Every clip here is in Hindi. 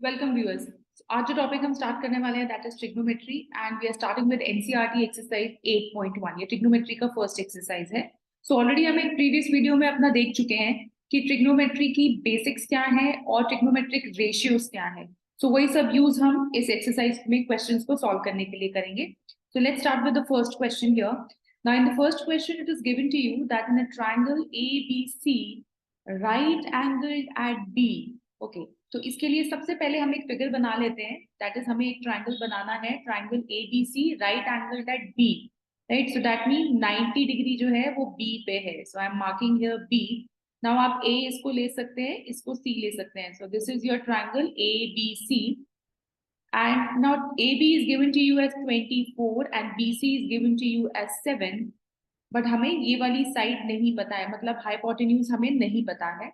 Welcome viewers. आज जो टॉपिक हम स्टार्ट करने वाले हैं that is trigonometry and we are starting with NCERT exercise 8.1। ये ट्रिग्नोमेट्री का फर्स्ट एक्सरसाइज है। सो ऑलरेडी हम एक प्रीवियस वीडियो में अपना देख चुके हैं कि ट्रिग्नोमेट्री की बेसिक्स क्या है और ट्रिग्नोमेट्रिक रेशियोज क्या है। सो वही सब यूज हम इस एक्सरसाइज में क्वेश्चंस को सॉल्व करने के लिए करेंगे। So let's start with the first question here. Now in the first question it is given to you that in a triangle ABC right angled at B। Okay, तो इसके लिए सबसे पहले हम एक फिगर बना लेते हैं। दैट इज हमें एक ट्रायंगल बनाना है, triangle ABC right angle at B। Right, so that mean 90 degree जो है वो B पे है। So I am marking here B। Now आप A इसको ले सकते हैं, इसको C ले सकते हैं। So this is your triangle ABC and now AB is given to you as 24 and BC is given to you as 7। But हमें ये वाली साइड नहीं पता है, मतलब हाइपोटेन्यूज हमें नहीं पता है।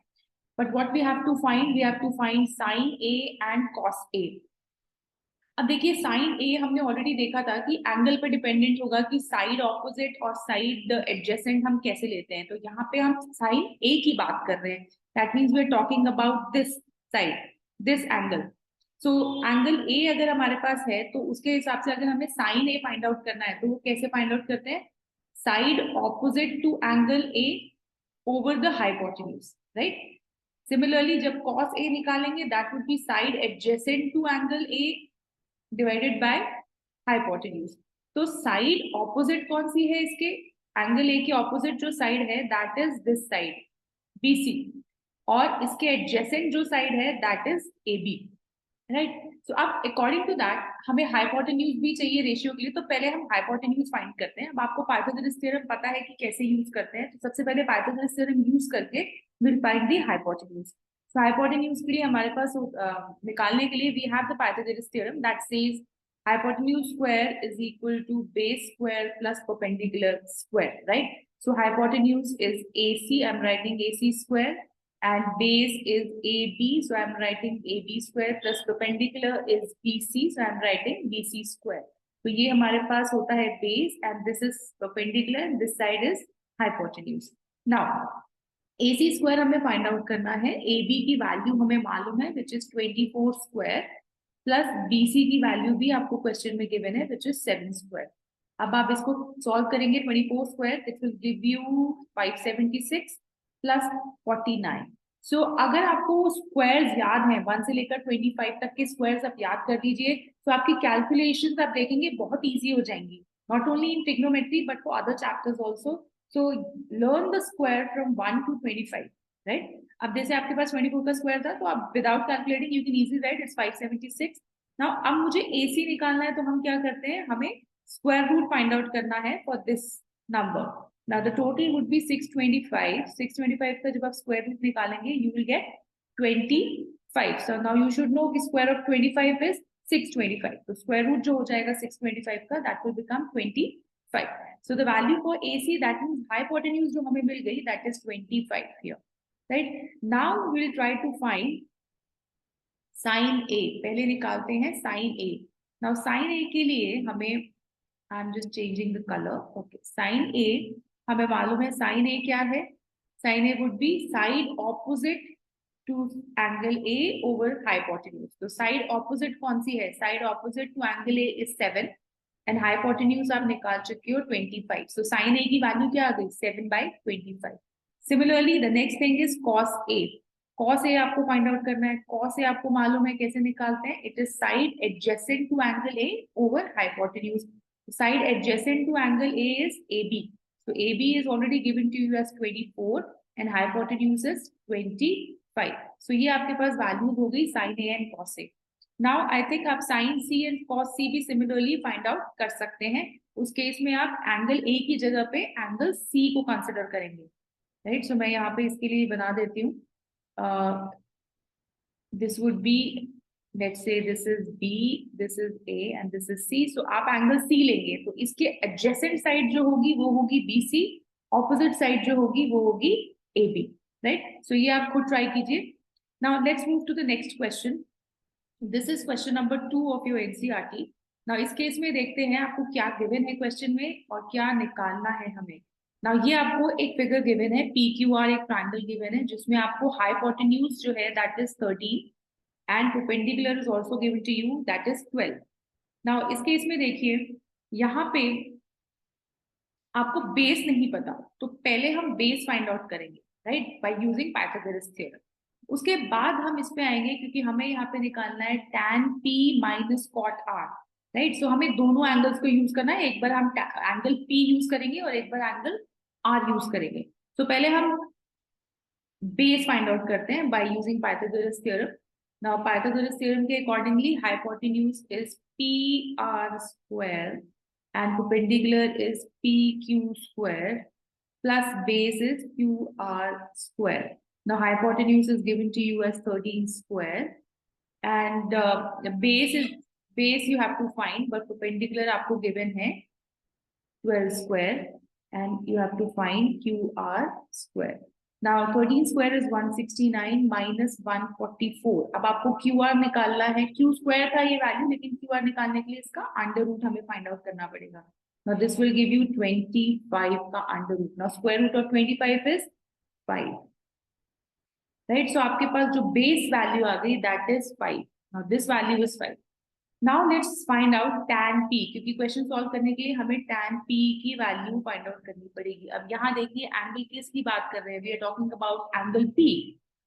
But what we have to find, we have to find sin A and cos A। अब देखिए साइन ए हमने ऑलरेडी देखा था कि एंगल पे डिपेंडेंट होगा कि साइड ऑपोजिट और साइड एडजेसेंट हम कैसे लेते हैं। तो यहाँ पे हम साइन ए की बात कर रहे हैं। That means we are talking about this side, this angle. So angle A अगर हमारे पास है तो उसके हिसाब से अगर हमें साइन ए फाइंड आउट करना है तो वो कैसे फाइंड आउट करते हैं? Side opposite to angle A over the hypotenuse, right. Similarly जब cos A निकालेंगे that would be side adjacent to angle A divided by hypotenuse. तो साइड ऑपोजिट कौन सी है इसके? एंगल A के ऑपोजिट जो साइड है that is this side BC, और इसके एडजेसेंट जो साइड है that is AB, right. So अब अकॉर्डिंग टू दैट हमें हाइपोटेन्यूज भी चाहिए रेशियो के लिए। तो पहले हम हाइपोटेन्यूज फाइंड करते हैं। अब आपको पाइथागोरस थ्योरम पता है कि कैसे यूज करते हैं, तो सबसे पहले पाइथागोरस थ्योरम यूज करके will find the hypotenuse. So hypotenuse के लिए हमारे पास निकालने के लिए we have the Pythagoras theorem that says hypotenuse square is equal to base square plus perpendicular square, right? So hypotenuse is AC, I'm writing AC square, and base is AB, so I'm writing AB square, plus perpendicular is BC, so I'm writing BC square। तो ये हमारे पास होता है base and this is perpendicular and this side is hypotenuse। Now AC square हमें फाइंड आउट करना है। AB की वैल्यू हमें मालूम है which is 24 square, plus BC की वैल्यू भी आपको क्वेश्चन में गिवन है विच इज 7 स्क्वायर। अब आप इसको सॉल्व करेंगे 24 square it will give you 576 plus 49। सो अगर आपको स्क्वायर्स याद हैं 1 से लेकर 25 तक के स्क्वायर्स आप याद कर दीजिए तो आपकी कैलकुलेशंस आप देखेंगे बहुत इजी हो जाएंगी, not only in trigonometry but for other chapters also. So learn the square from 1 to 25, right? अब जैसे आपके पास 24 का स्क्वायर था तो आप without calculating you can easily right it's 576। Now अब मुझे AC निकालना है तो हम क्या करते हैं, हमें स्क्वायर रूट फाइंड आउट करना है for this number. Now the total would be 625। 625 का जब आप स्क्वायर रूट निकालेंगे you will get 25। So now you should know कि स्क्वायर ऑफ 25 इज 625। तो स्क्वायर रूट जो हो जाएगा 625 का that will become 25। So the value for AC, that means hypotenuse जो हमें मिल गई that is 25 here, right? Now we will try to find sin A। पहले निकालते हैं sin A। Now sin A के लिए हमें I'm just changing the color, okay। sin A हमें मालूम है sin A क्या है? sin A would be side opposite to angle A over hypotenuse। तो side opposite कौन सी है? side opposite to angle A is 7 and hypotenuse आप निकाल चुके हो 25। सो साइन ए की वैल्यू क्या आ गई? 7/25। Similarly the next thing is cos A. Cos A आपको फाइंड आउट करना है। कॉस ए आपको मालूम है कैसे निकालते हैं, it is side adjacent to angle A over hypotenuse. Side adjacent to angle A is AB, so AB is already given to you as 24 and hypotenuse is 25। so ये आपके पास वैल्यूज हो गई sine A and cos A. Now I think आप sine C and cos C भी सिमिलरली फाइंड आउट कर सकते हैं। उस केस में आप एंगल ए की जगह पे एंगल सी को कंसिडर करेंगे, राइट। सो मैं यहाँ पे इसके लिए बना देती हूँ, this would be let's say this is B, this is A and this is C. So आप एंगल सी लेंगे तो इसके एडजेसेंट साइड जो होगी वो होगी BC, ऑपोजिट साइड जो होगी वो होगी AB, राइट। सो ये आप खुद ट्राई कीजिए। Now let's move to the next question. This is question number 2 of your NCERT. Now इस केस में देखते हैं आपको क्या गिवन है क्वेश्चन में और क्या निकालना है हमें। नाउ ये आपको एक फिगर गिवन है, PQR एक ट्रायंगल गिवन है जिसमें आपको हाइपोटेन्यूज जो है that is 13 and perpendicular is also given to you that is 12। Now इस केस में देखिए यहाँ पे आपको बेस नहीं पता, तो पहले हम बेस फाइंड आउट करेंगे right bye using Pythagoras theorem. उसके बाद हम इस पे आएंगे क्योंकि हमें यहाँ पे निकालना है tan p minus cot r, right. So हमें दोनों एंगल्स को यूज करना है, एक बार हम एंगल p यूज करेंगे और एक बार एंगल r यूज करेंगे। तो पहले हम बेस फाइंड आउट करते हैं by using Pythagoras theorem. Now Pythagoras theorem के accordingly hypotenuse is pr square and perpendicular is PQ square plus base is QR square. Now hypotenuse is given to you as 13 square and the base you have to find, but perpendicular आपको given है 12 square and you have to find QR square. Now 13 square is 169 minus 144. अब आपको QR निकालना है, Q square था ये वैल्यू, लेकिन QR निकालने के लिए इसका अंडर रूट हमें फाइंड आउट करना पड़ेगा। Now this will give you 25 का under root. Now square root of 25 is 5, right? So आपके पास जो बेस वैल्यू आ गई that is 5. Now this value is 5. Now let's find out tan p, क्योंकि क्वेश्चन सॉल्व करने के लिए हमें tan p की वैल्यू फाइंड आउट करनी पड़ेगी। अब यहाँ देखिए एंगल किसकी बात कर रहे हैं, we are talking about angle p,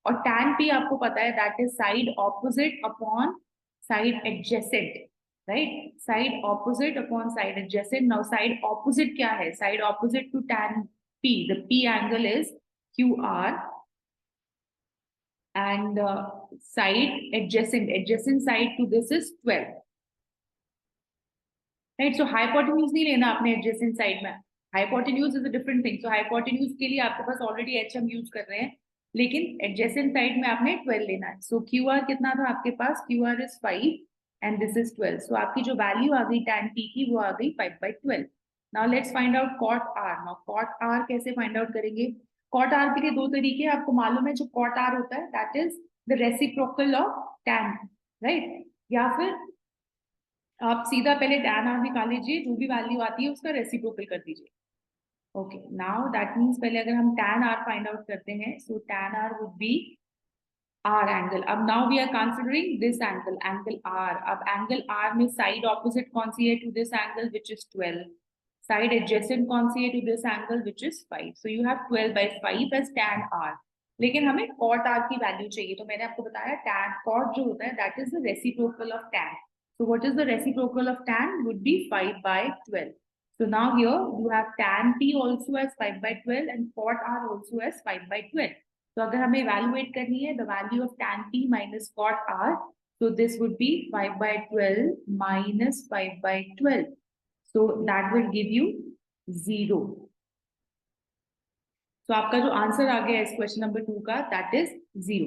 और tan p आपको पता है that is side opposite upon side adjacent, right. Side opposite upon side adjacent. Now side opposite क्या है, side opposite to tan p, the p angle is QR and side adjacent side to this is 12, right? So hypotenuse नहीं लेना आपने adjacent side में, hypotenuse is a different thing. So hypotenuse के लिए आपके पास already h हम यूज कर रहे हैं, लेकिन adjacent side में आपने 12 लेना है। So QR कितना था आपके पास, QR is 5 and this is 12. So आपकी जो वैल्यू आ गई tan p की वो आ गई 5/12. Now let's find out cot r. Now cot r कैसे find out करेंगे, cot r के लिए दो तरीके आपको मालूम है। जो cot r होता है that is the reciprocal of tan, right? या फिर आप सीधा पहले tan r निकाल लीजिए, जो भी वैल्यू आती है उसका रेसिप्रोकल कर दीजिए। ओके, नाउ दैट मीन्स पहले अगर हम tan r फाइंड आउट करते हैं, so tan r would be r angle. अब now we are considering this angle, angle r। अब एंगल r में साइड ऑपोजिट कौन सी है to this angle, which is 12, side adjacent कौन सी है to this angle, which is 5। So you have 12/5 as tan r, लेकिन हमें cot r की वैल्यू चाहिए। तो मैंने आपको बताया tan cot जो होता है that is the reciprocal of tan। So what is the reciprocal of tan, would be 5/12. So now here you have tan p also as 5/12 and cot r also as 5/12. So अगर हमें evaluate करनी है the value of tan p minus cot r, so this would be 5/12 minus 5/12. So that will give you 0. So आपका जो आंसर आ गया इस क्वेश्चन नंबर 2 का that is 0.